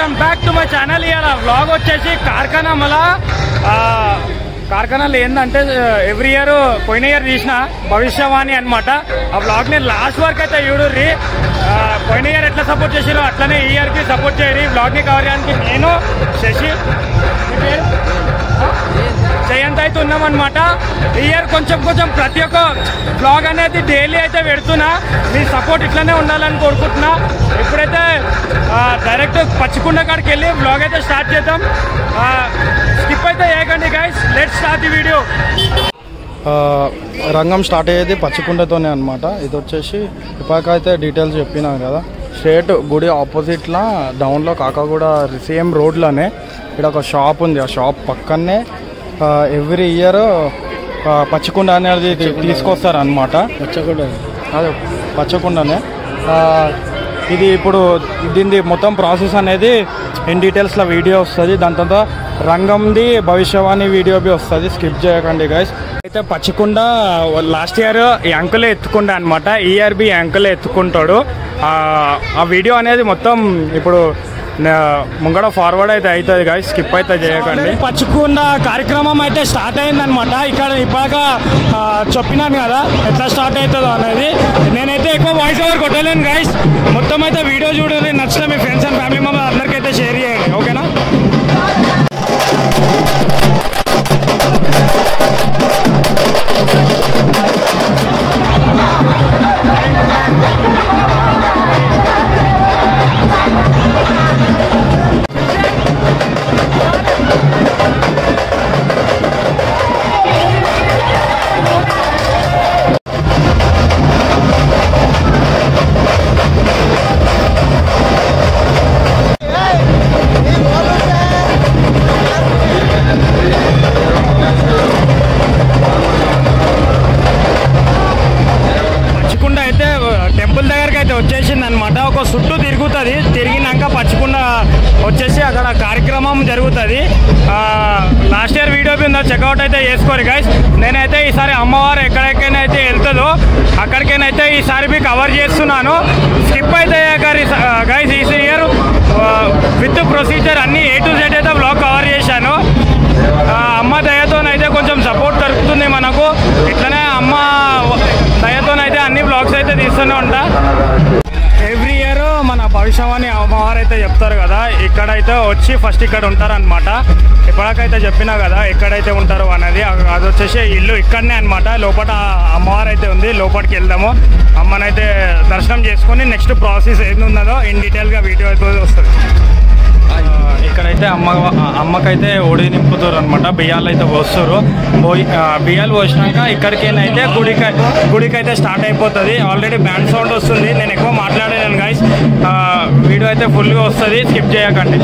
Welcome back to my channel. ఇవాళ vlog వచ్చేసి కార్ఖానాలు ఏంటంటే ఎవ్రీ ఇయర్ పోయిన ఇయర్ తీసిన భవిష్యవాణి అనమాట. ఆ వ్లాగ్ ని లాస్ట్ వరకు అయితే చూడుర్రి. పోయిన ఇయర్ ఎట్లా సపోర్ట్ చేసిరో అట్లనే ఈ ఇయర్ కి సపోర్ట్ చేయరు. వ్లాగ్ ని కవర్ చేయడానికి నేను శశి జయంత్ అయితే ఉన్నామన్నమాట. ఈ ఇయర్ కొంచెం ప్రతి ఒక్క వ్లాగ్ అనేది డైలీ అయితే పెడుతున్నా. మీ సపోర్ట్ ఇట్లనే ఉండాలని కోరుకుంటున్నా. ఇప్పుడైతే డైరెక్ట్ పచ్చికొండ కాడికి వెళ్ళి వ్లాగ్ అయితే స్టార్ట్ చేద్దాం. స్కిప్ అయితే చేయకండి guys. Let's start the video. రంగం స్టార్ట్ అయ్యేది పచ్చికొండతోనే అనమాట. ఇది వచ్చేసి ఇప్పటికైతే డీటెయిల్స్ చెప్పినాను కదా. స్ట్రేట్ గుడి ఆపోజిట్లో డౌన్లో కాకాగూడ సేమ్ రోడ్లోనే ఇక్కడ ఒక షాప్ ఉంది. ఆ షాప్ పక్కనే ఎవ్రీ ఇయర్ పచ్చికొండ అనేది తీసుకొస్తారు అనమాట. అదే పచ్చకొండనే. ఇది ఇప్పుడు దీనిది మొత్తం ప్రాసెస్ అనేది ఇన్ డీటెయిల్స్లో వీడియో వస్తుంది. దాని తర్వాత రంగంది భవిష్యవాణి వీడియో బి వస్తుంది. స్కిప్ చేయకండి గైస్. అయితే పచ్చికొండ లాస్ట్ ఇయర్ ఈ అంకులే ఎత్తుకుంటా అనమాట. ఈ ఇయర్ బి అంకులే ఎత్తుకుంటాడు. ఆ వీడియో అనేది మొత్తం ఇప్పుడు ముంగడ ఫార్వర్డ్ అయితే అవుతుంది గైస్. స్కిప్ అయితే చేయకండి. పచ్చికొండ కార్యక్రమం అయితే స్టార్ట్ అయిందనమాట. ఇక్కడ ఇప్పటికా చెప్పినాను కదా ఎట్లా స్టార్ట్ అవుతుందో అనేది. నేనైతే ఎక్కువ వాయిస్ ఓవర్ కొట్టలేను గైస్. మొత్తం అయితే వీడియో చూడండి. నచ్చితే మీ ఫ్రెండ్స్ అండ్ ఫ్యామిలీ మెంబర్స్ అందరికీ అయితే షేర్ చేయండి. ఓకేనా? టెంపుల్ దగ్గరికి అయితే వచ్చేసింది అనమాట. ఒక చుట్టూ తిరుగుతుంది. తిరిగినాక పచ్చికొండ వచ్చేసి అక్కడ కార్యక్రమం జరుగుతుంది. లాస్ట్ ఇయర్ వీడియో ఉందో చెక్అవుట్ అయితే చేసుకోరు గైస్. నేనైతే ఈసారి అమ్మవారు ఎక్కడికైనా అయితే వెళ్తుందో అక్కడికైనా ఈసారి కవర్ చేస్తున్నాను. స్కిప్ అయితే గైస్. ఈ ఇయర్ విత్ ప్రొసీజర్ అన్ని A to Z అయితే బ్లాగ్ కవర్ చేశాను. అమ్మ దయతోనైతే కొంచెం సపోర్ట్ దొరుకుతుంది మనకు. ఇట్లనే అమ్మ దయతోనైతే అన్ని బ్లాగ్స్ అయితే తీస్తూనే ఉంటా. ఎవ్రీ ఇయర్ మన భవిష్యవాణి అమ్మవారు అయితే చెప్తారు కదా. ఇక్కడైతే వచ్చి ఫస్ట్ ఇక్కడ ఉంటారనమాట. ఇప్పటికైతే చెప్పినా కదా ఎక్కడైతే ఉంటారు అనేది. అది వచ్చేసి ఇల్లు ఇక్కడనే అనమాట. లోపల అమ్మవారు అయితే ఉంది. లోపలికి వెళ్దాము. అమ్మనైతే దర్శనం చేసుకొని నెక్స్ట్ ప్రాసెస్ ఏది ఉన్నదో ఇన్ డీటెయిల్గా వీడియో అయితే వస్తుంది. ఇక్కడైతే అమ్మకైతే ఒడి నింపుతారు అనమాట. బియ్యాలు అయితే పోస్తారు. బియ్యాలు పోసినాక ఇక్కడికైతే గుడికి అయితే స్టార్ట్ అయిపోతుంది. ఆల్రెడీ బ్యాండ్ సౌండ్ వస్తుంది. నేను ఎక్కువ మాట్లాడలేను గైస్. వీడియో అయితే ఫుల్గా వస్తుంది. స్కిప్ చేయకండి.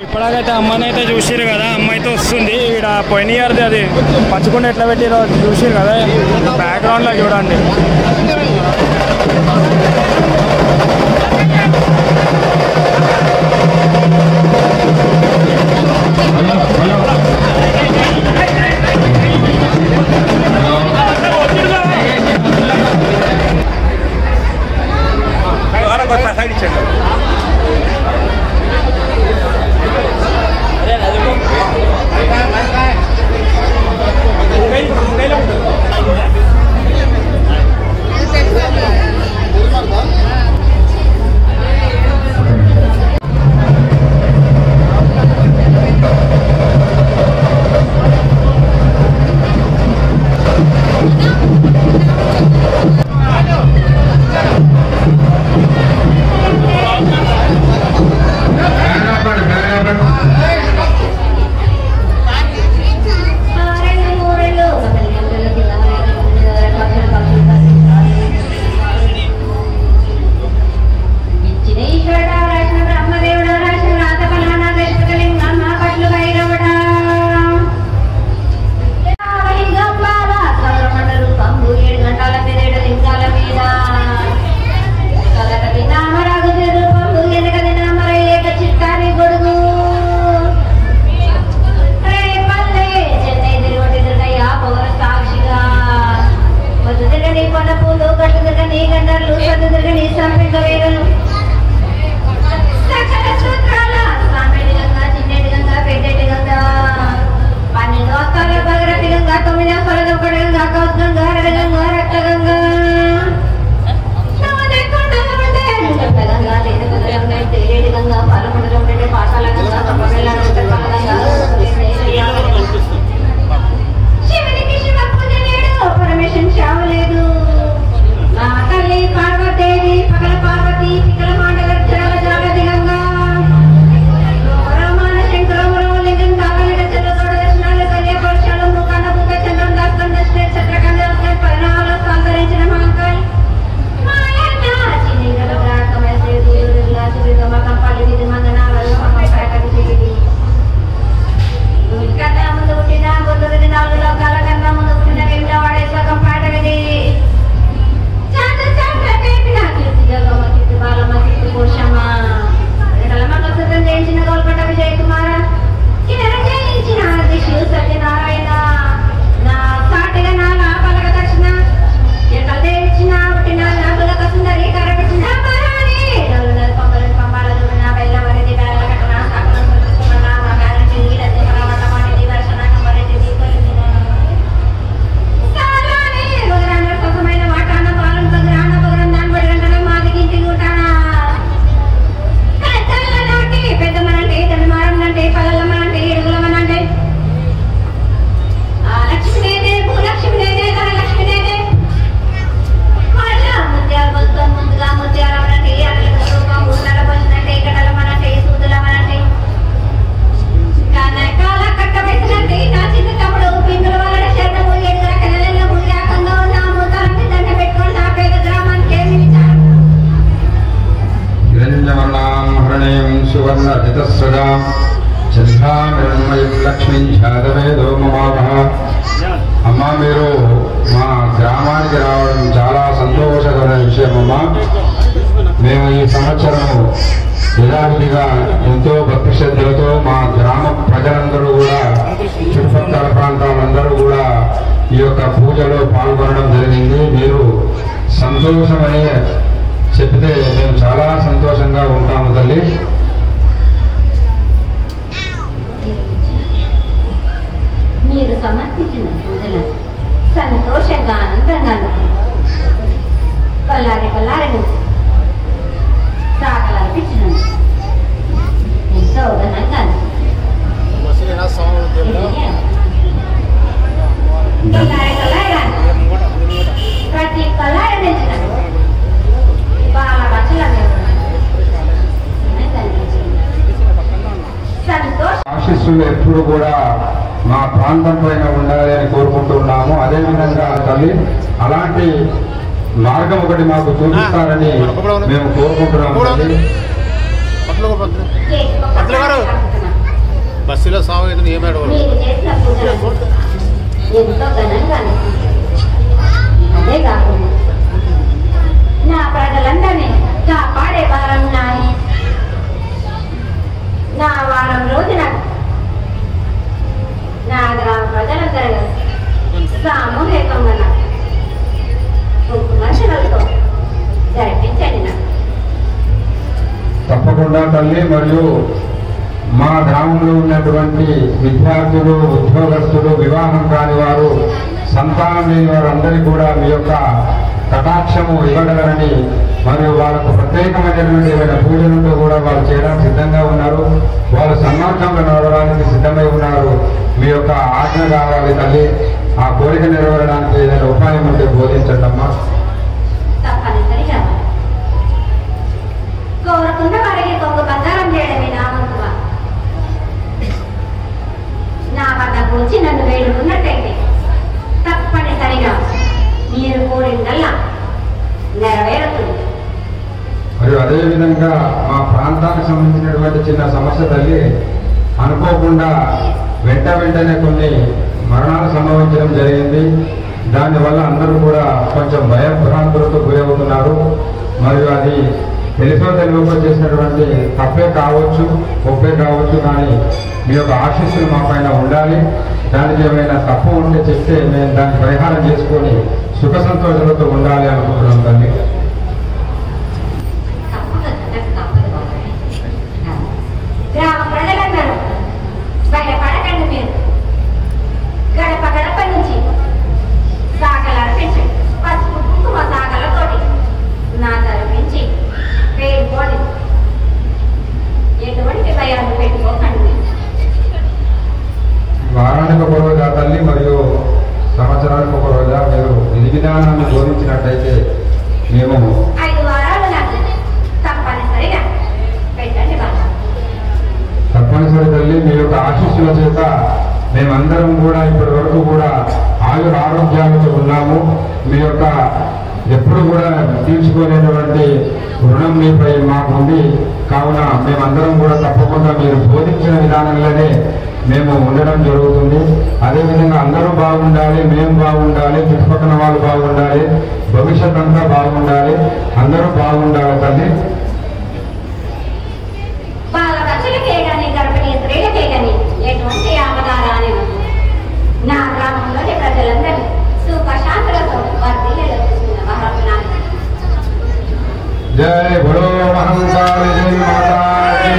ఇప్పటికైతే అమ్మని అయితే చూసిరు కదా. అమ్మ అయితే వస్తుంది. ఇక్కడ పోయిన ఇయర్ది అది పచ్చికొండ ఎట్లా పెట్టిరో చూసిరు కదా. బ్యాక్గ్రౌండ్లో చూడండి. తిరగని సంపిక వేరును సకల సూత్రాల సామెటి గంగా చిన్నటి గంగా పెద్దటి గంగా 12 అక్కల భగరతి గంగా 9 అక్కల ఒకటి గంగా కౌస్ గంగా రడ గంగా రక్త గంగా నవదే కొండల ఉండే గంగా గంగా లేని గంగా తేరేడి గంగా పాలకొండలో ఉండే పాసాల గంగా కమ్మగల్ల గంగా శివునికి శివ పూజ లేడు పరమేశ్వరుని చావు లేదు నా తల్లి పార్వతీదేవి పగల పార్వతి పికల మాండగచ్చరాల జాగతి గంగా రామాన శంకరమరో లింగం కాగలిడ చంద్రగౌడ దర్శనాలు కళ్యాణ పరుషాలు ముఖాన భూక చంద్రం దాస్కంద చక్రకంద పరిణామాలు సాంతరించిన మహంకాళి మాయన్న చిన్నిగల ప్రాకమే సేదు లాసి విగమ కంపాలి విధి మందనాలలో అమ్మ ప్యాకటి తిరిగి కన్నా ముందు పుట్టిన గుర్తుది 4 లోకాల కన్నా ముందు పుట్టిన వెంట వాడే సగం పాట విధి చాట చాట కేపిన కీర్తి జగమ కీర్తి బాలమ్మ కీర్తి కోశమ్మ ఎడలమ్మ కసతం చేయించిన గోల్కొండ విజయ్ కుమార కినర చేయించిన దిశు సత్యనారాయణ నా సాటిగా నా లాభాలక దక్షిణ ఎక్కడ దేవిచ్చిన పుట్టిన నాగులక సుందరి కరకచిన మహారాణి డౌలు పంపలు పంపాల దున్న బెల్ల వరిది బెల్ల కట్టన సాకలం సుమన నా గారంటి నీడది పరమట మాటి దర్శన కంబరెడ్డి దీపలిన సారాని బగరాన ససమైన వాటాన పాలన బగరాన బగరం దాన్ బడగంటన మాదిగింటి గుటాన కచ్చల నాటి పెద్దమనంటే ధనమారంనంటే పల్లలమనంటే ఇడుగులమనంటే ఆ లక్ష్మీదేవి భూలక్ష్మీదేవి ధనలక్ష్మీదేవి వాళ్ళ ముత్యాల బొత్తం ముందుగా ముత్యాలమనంటే అట్ల రూపం ఊళ్ళ బొచ్చినంటే కడలమనంటే సూదులమనంటే కనకాల కట్టబెట్టినంటే నా చిన్న తమ్ముడు పింగుల వలన శరణము ఎడుగుల కనలలో మురియాకంగా ఉన్న మూతాలని దండ పెట్టుకొని నా పేద గ్రామానికి ఏమి విచారం హిరణ్యవర్ణాం హరణీం సువర్ణజితస్రజాం చంద్రామిరణ్మయం లక్ష్మీం జాతవేదో మమావహ. అమ్మ, మీరు మా గ్రామానికి రావడం చాలా సంతోషకరమైన విషయం అమ్మ. మేము ఈ సంవత్సరం యథావిధిగా ఎంతో భక్తి శ్రద్ధలతో మా గ్రామ ప్రజలందరూ కూడా చుట్టుపక్కల ప్రాంతాలందరూ కూడా ఈ యొక్క పూజలో పాల్గొనడం జరిగింది. మీరు సంతోషమనే చెప్తే మేము చాలా సంతోషంగా ఉంటాము తల్లి. మీరు సమర్పించిన పూజలను సంతోషంగా ఆనందంగా కల్లారి కల్లారని సాగలు అర్పించిన ఎంతో ఘనంగా కల్లారి కల్లారా ప్రతి కల్లారి తెచ్చిన బాల బచ్చల సంతోష ఆశీస్సులు ఎప్పుడు కూడా మా ప్రాంతం పైన ఉండాలి అని కోరుకుంటున్నాము. అదేవిధంగా తల్లి అలాంటి మార్గం ఒకటి మాకు చూపిస్తారని మేము కోరుకుంటున్నాము తల్లి. బస్సులో సాగు ఏమాడు మీరు చేసిన పూజలు ఎంతో ఘనంగా అదే కాకుండా నా ప్రజలందరినీ కాపాడే వారం నాని నా వారం రోజున నా గ్రామ ప్రజలందరూ సామూహికంగా కుంకుమార్చనలతో జరిపించండి నాకు. తప్పకుండా తల్లి. మరియు మా గ్రామంలో ఉన్నటువంటి విద్యార్థులు, ఉద్యోగస్తులు, వివాహం కాని వారు, సంతానం లేని వారందరికీ కూడా మీ యొక్క కటాక్షము ఇవ్వగలరని మరియు వాళ్ళకు ప్రత్యేకమైనటువంటి ఏమైనా పూజలతో కూడా వాళ్ళు చేయడానికి సిద్ధంగా ఉన్నారు. వాళ్ళు సన్మార్గంలో నడవడానికి సిద్ధమై ఉన్నారు. మీ యొక్క ఆజ్ఞ కావాలి తల్లి. ఆ కోరిక నెరవేరడానికి ఏదైనా ఉపాయం ఉంటే బోధించండి అమ్మా. తప్పనిసరిగా కోరుకున్న వారికి కొంగు బంగారం చేయడమే నా వంతువ. నా వద్దకు వచ్చి నన్ను వేడుకున్నట్టయితే తప్పనిసరిగా మీరు కోరిందల్లా నెరవేరుతుంది. మరియు అదేవిధంగా మా ప్రాంతానికి సంబంధించినటువంటి చిన్న సమస్య తల్లి, అనుకోకుండా వెంటనే కొన్ని మరణాలు సంభవించడం జరిగింది. దానివల్ల అందరూ కూడా కొంచెం భయభ్రాంతులతో గురవుతున్నారు. మరియు అది తెలుసో తెలియకో చేసినటువంటి తప్పే కావచ్చు, ఒప్పే కావచ్చు, కానీ మీ యొక్క ఆశీస్సులు మా పైన ఉండాలి. దానికి ఏమైనా తప్పు ఉంటే చెప్తే మేము దాన్ని పరిహారం చేసుకొని సుఖ సంతోషాలతో ఉండాలి అనుకుంటున్నాం తల్లి. మేము 5 వారాలు నాకు తప్పనిసరిగా పెట్టండి బాబా. తప్పనిసరి తల్లి, మీ యొక్క ఆశీస్సుల చేత మేమందరం కూడా ఇప్పటి వరకు కూడా ఆయుర ఆరోగ్యాలతో ఉన్నాము. మీ యొక్క ఎప్పుడు కూడా తీర్చుకోలేనటువంటి రుణం మీపై మాకు ఉంది. కావున మేమందరం కూడా తప్పకుండా మీరు బోధించిన విధానంలోనే మేము ఉండడం జరుగుతుంది. అదేవిధంగా అందరూ బాగుండాలి, మేము బాగుండాలి, చుట్టుపక్కల వాళ్ళు బాగుండాలి, భవిష్యత్ అంతా బాగుండాలి, అందరూ బాగుండాలి తల్లి. వాళ్ళ ఖర్చులకే కానీ గర్భిణీ స్త్రీలకే కానీ ఎటువంటి ఆపదారాని నా గ్రామంలోని ప్రజలందరినీ సుఖశాంతులతో వర్ధిల్లేస్తున్న మహాత్మాన్ని జై బలో మహంకాళి జై మాతాకి.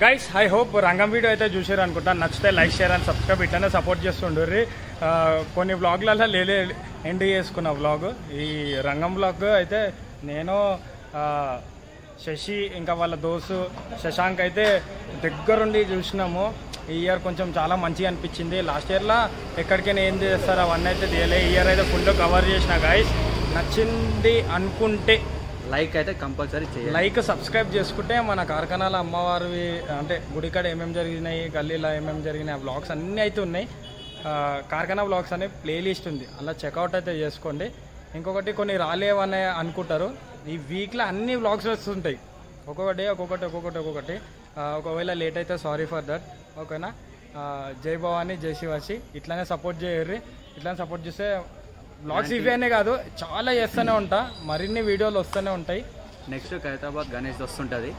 గైస్, ఐ హోప్ రంగం వీడియో అయితే చూసారు అనుకుంటా. నచ్చితే లైక్, షేర్ అండ్ సబ్స్క్రైబ్ ఇట్లనే సపోర్ట్ చేస్తుండ్రి. కొన్ని వ్లాగ్లలో లేలే ఎండ్ చేసుకున్న వ్లాగ్, ఈ రంగం వ్లాగ్ అయితే నేను శశి ఇంకా వాళ్ళ దోస్తు శశాంక్ అయితే దగ్గరుండి చూసినాము. ఈ ఇయర్ కొంచెం చాలా మంచిగా అనిపించింది. లాస్ట్ ఇయర్లో ఎక్కడికైనా ఏం చేస్తారు అవన్నీ అయితే తీయలే. ఈ ఇయర్ అయితే ఫుల్ కవర్ చేసిన. గైస్ నచ్చింది అనుకుంటే లైక్ అయితే కంపల్సరీ చేయాలి. లైక్, సబ్స్క్రైబ్ చేసుకుంటే మన కార్ఖానాల అమ్మవారివి అంటే గుడికాడ ఏమేమి జరిగినాయి, గల్లీలో ఏమేమి జరిగినాయి, ఆ వ్లాగ్స్ అన్నీ అయితే ఉన్నాయి. కార్ఖానా వ్లాగ్స్ అనే ప్లేలిస్ట్ ఉంది, అలా చెక్అవుట్ అయితే చేసుకోండి. ఇంకొకటి కొన్ని రాలేవని అనుకుంటారు, ఈ వీక్లో అన్ని వ్లాగ్స్ వస్తుంటాయి. ఒక్కొక్కటి ఒకవేళ లేట్ అయితే సారీ ఫర్ దట్. ఓకేనా? జై భవాని, జై శివాసి. ఇట్లానే సపోర్ట్ చేయర్రి. ఇట్లానే సపోర్ట్ చేస్తే వ్లాగ్స్ ఇవేనే కాదు చాలా చేస్తూనే ఉంటా, మరిన్ని వీడియోలు వస్తూనే ఉంటాయి. నెక్స్ట్ ఖైరతాబాద్ గణేష్ వస్తుంటుంది,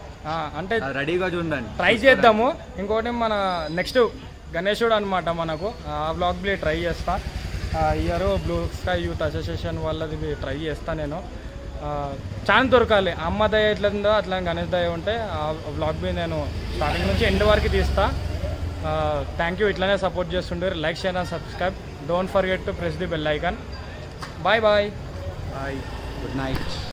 అంటే రెడీగా చూడండి, ట్రై చేద్దాము. ఇంకోటి మన నెక్స్ట్ గణేశుడు అనమాట, మనకు ఆ వ్లాగ్ బి ట్రై చేస్తా. Year blue sky youth association వాళ్ళది ట్రై చేస్తా. నేను ఛాన్స్ దొరకాలి, అమ్మ దయ ఎట్లా ఉందో అట్లా గణేష్ దయ ఉంటే ఆ వ్లాగ్ బి నేను స్టార్టింగ్ నుంచి ఎండ్ వరకు తీస్తా. Thank you. ఇట్లానే సపోర్ట్ చేస్తుండే. Like, share and subscribe. Don't forget to press the bell icon. Bye bye. Bye. Good night.